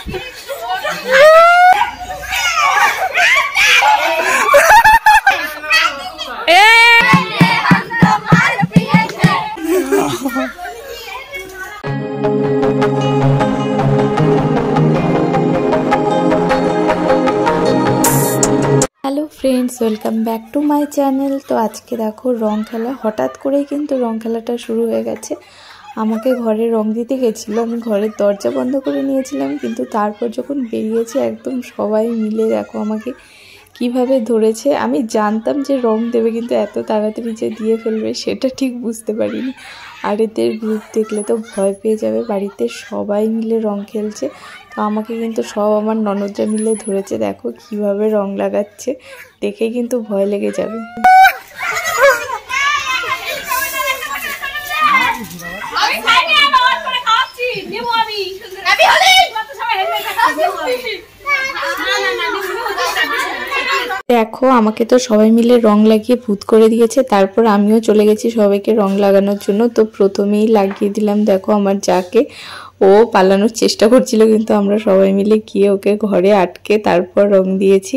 Hello friends, welcome back to my channel. तो आज के देखो रंग खेला हठाৎ करेই কিন্তু রং খেলাটা শুরু হয়ে গেছে। আমাকে ঘরে রং দিতে গেছিল, আমি ঘরের দরজা বন্ধ করে নিয়েছিলাম, কিন্তু তারপর যখন বেরিয়েছে একদম সবাই মিলে দেখো আমাকে কিভাবে ধরেছে। আমি জানতাম যে রং দেবে, কিন্তু এত তাড়াতাড়ি যে দিয়ে ফেলবে সেটা ঠিক বুঝতে পারিনি। আর এদের গ্রুপ দেখলে তো ভয় পেয়ে যাবে। বাড়িতে সবাই মিলে রং খেলছে, তো আমাকে কিন্তু সব আমার ননদরা মিলে ধরেছে। দেখো কিভাবে রং লাগাচ্ছে, দেখে কিন্তু ভয় লেগে যাবে। দেখো আমাকে তো সবাই মিলে রং লাগিয়ে ভূত করে দিয়েছে, তারপর আমিও চলে গেছি সবাইকে রং লাগানোর জন্য। তো প্রথমেই লাগিয়ে দিলাম দেখো আমার যাকে, ও পালানোর চেষ্টা করছিল, কিন্তু আমরা সবাই মিলে গিয়ে ওকে ঘরে আটকে তারপর রং দিয়েছি।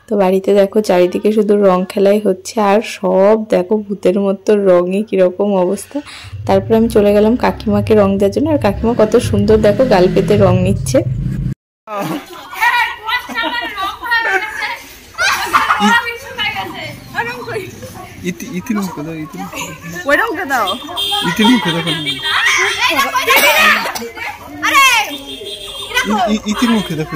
তো বাড়িতে দেখো চারিদিকে শুধু রং খেলাই হচ্ছে, আর সব দেখো ভূতের মতো রঙে কিরকম অবস্থা। তারপর আমি চলে গেলাম কাকিমাকে রং দেওয়ার জন্য, আর কাকিমা কত সুন্দর দেখো গাল পেতে রং নিচ্ছে। ইতির মুখে দাও, ওই রংটা দাও, ইতির মুখে দেখো, ইতির মুখে দেখো।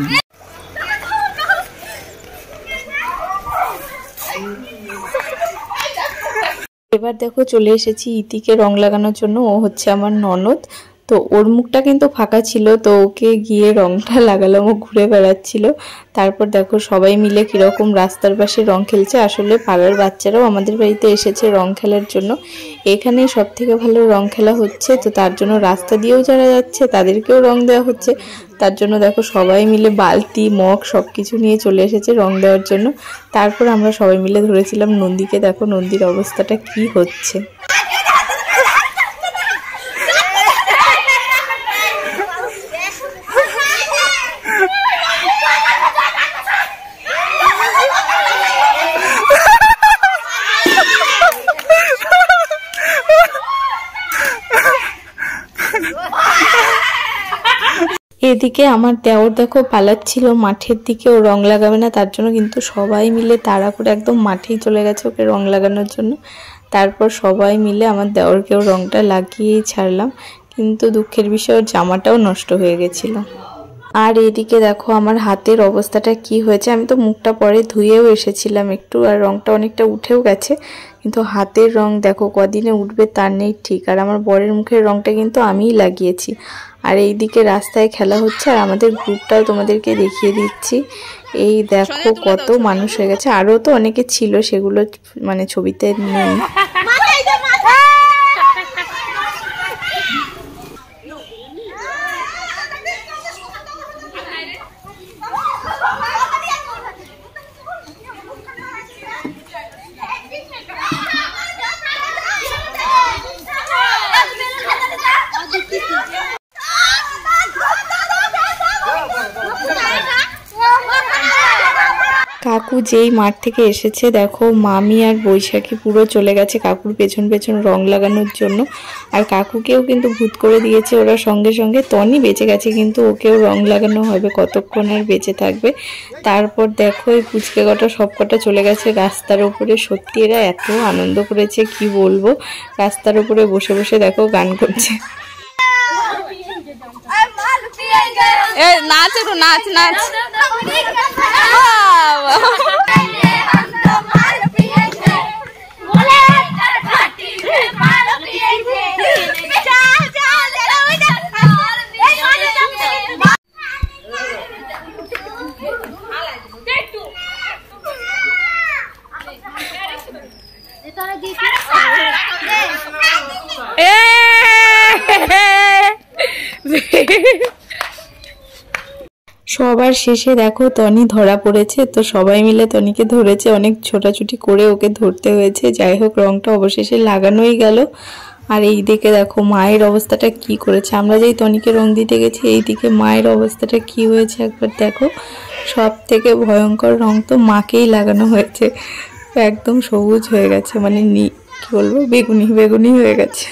এবার দেখো চলে এসেছি ইতিকে রং লাগানোর জন্য। ও হচ্ছে আমার ননদ, তো ওর মুখটা কিন্তু ফাঁকা ছিল, তো ওকে গিয়ে রংটা লাগালাম। ও ঘুরে বেড়াচ্ছিল। তারপর দেখো সবাই মিলে কিরকম রাস্তার পাশে রং খেলছে। আসলে পাড়ার বাচ্চারাও আমাদের বাড়িতে এসেছে রং খেলার জন্য। এখানেই সব থেকে ভালো রং খেলা হচ্ছে, তো তার জন্য রাস্তা দিয়েও যারা যাচ্ছে তাদেরকেও রং দেওয়া হচ্ছে। তার জন্য দেখো সবাই মিলে বালতি মগ সব কিছু নিয়ে চলে এসেছে রং দেওয়ার জন্য। তারপর আমরা সবাই মিলে ধরেছিলাম নন্দীকে। দেখো নন্দীর অবস্থাটা কি হচ্ছে। এদিকে আমার দেওর দেখো পালাচ্ছিল মাঠের দিকে, ও রং লাগাবে না, তার জন্য কিন্তু সবাই মিলে তাড়া করে একদম মাঠেই চলে গেছে ওকে রং লাগানোর জন্য। তারপর সবাই মিলে আমার দেওরকেও রংটা লাগিয়েই ছাড়লাম, কিন্তু দুঃখের বিষয় ওর জামাটাও নষ্ট হয়ে গেছিল। আর এদিকে দেখো আমার হাতের অবস্থাটা কি হয়েছে। আমি তো মুখটা পরে ধুয়েও এসেছিলাম একটু, আর রংটা অনেকটা উঠেও গেছে, কিন্তু হাতের রং দেখো কদিনে উঠবে তার নেই ঠিক। আর আমার বরের মুখের রংটা কিন্তু আমিই লাগিয়েছি। আর এইদিকে রাস্তায় খেলা হচ্ছে, আর আমাদের গ্রুপটাও তোমাদেরকে দেখিয়ে দিচ্ছি। এই দেখো কত মানুষ হয়ে গেছে, আরও তো অনেকে ছিল, সেগুলো মানে ছবিতে নেই। কাকু যেই মাঠ থেকে এসেছে দেখো মামি আর বৈশাখী পুরো চলে গেছে কাকুর পেছন পেছন রং লাগানোর জন্য। আর কাকুকেও কিন্তু ভূত করে দিয়েছে ওরা সঙ্গে সঙ্গে। তনি বেঁচে গেছে, কিন্তু ওকেও রং লাগানো হবে, কতক্ষণ আর বেঁচে থাকবে। তারপর দেখো এই পুচকে কটা সব কটা চলে গেছে রাস্তার উপরে। সত্যি এরা এত আনন্দ করেছে কি বলবো। রাস্তার উপরে বসে বসে দেখো গান করছে। নাচ একটু, নাচ নাচ। সবার শেষে দেখো তনি ধরা পড়েছে, তো সবাই মিলে তনিকে ধরেছে, অনেক ছোটাছুটি করে ওকে ধরতে হয়েছে। যাই হোক রংটা অবশেষে লাগানোই গেল। আর এই দিকে দেখো মায়ের অবস্থাটা কি করেছে। আমরা যেই তনিকে রং দিতে গেছি এইদিকে মায়ের অবস্থাটা কি হয়েছে একবার দেখো। সব থেকে ভয়ঙ্কর রং তো মাকেই লাগানো হয়েছে, একদম সবুজ হয়ে গেছে, মানে কি বলবো বেগুনি বেগুনি হয়ে গেছে।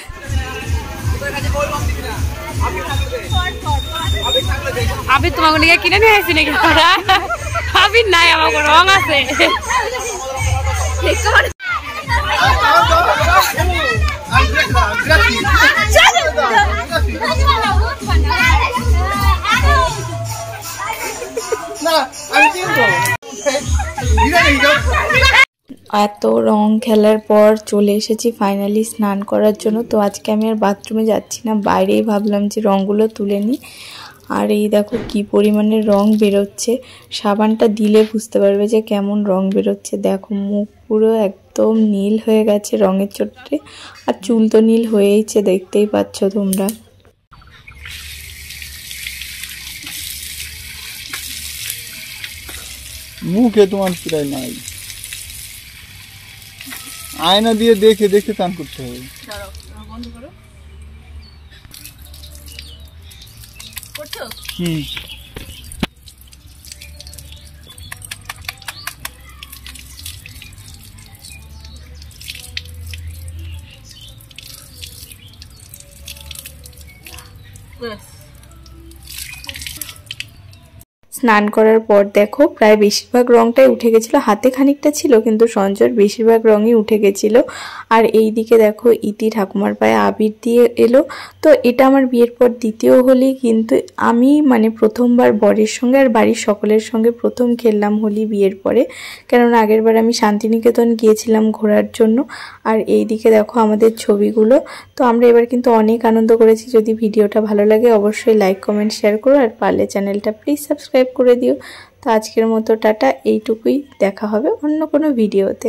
আবি তোমাকে নিয়ে কিনে নিয়ে আসছি নাকি? আবির নাই, আমার রং আছে। এত রং খেলার পর চলে এসেছি ফাইনালি স্নান করার জন্য। তো আজকে আমি আর বাথরুমে যাচ্ছি না, বাইরেই ভাবলাম যে রঙগুলো তুলে নিই। আর এই দেখো কি পরিমাণে রং বেরোচ্ছে, সাবানটা দিলে বুঝতে পারবে যে কেমন রং বেরোচ্ছে। দেখো মুখ পুরো একদম নীল হয়ে গেছে রঙের চোটে, আর চুল তো নীল হয়েইছে, দেখতেই পাচ্ছ তোমরা। মুখে তোমার প্রায় নাই, আয়না দিয়ে দেখে দেখে চান করতে হবে। স্নান করার পর দেখো প্রায় বেশিরভাগ রংটাই উঠে গেছিলো, হাতে খানিকটা ছিল কিন্তু সঞ্জয়ের বেশিরভাগ রঙই উঠে গেছিল। আর এই দিকে দেখো ইতি ঠাকুমার পায়ে আবির দিয়ে এলো। তো এটা আমার বিয়ের পর দ্বিতীয় হোলি, কিন্তু আমি মানে প্রথমবার বরের সঙ্গে আর বাড়ির সকলের সঙ্গে প্রথম খেললাম হোলি বিয়ের পরে, কেননা আগের বার আমি শান্তিনিকেতন গিয়েছিলাম ঘোরার জন্য। আর এই দিকে দেখো আমাদের ছবিগুলো। তো আমরা এবার কিন্তু অনেক আনন্দ করেছি। যদি ভিডিওটা ভালো লাগে অবশ্যই লাইক কমেন্ট শেয়ার করো, আর পারলে চ্যানেলটা প্লিজ সাবস্ক্রাইব করে দিও। তো আজকের মতো টাটা, এইটুকুই, দেখা হবে অন্য কোনো ভিডিওতে।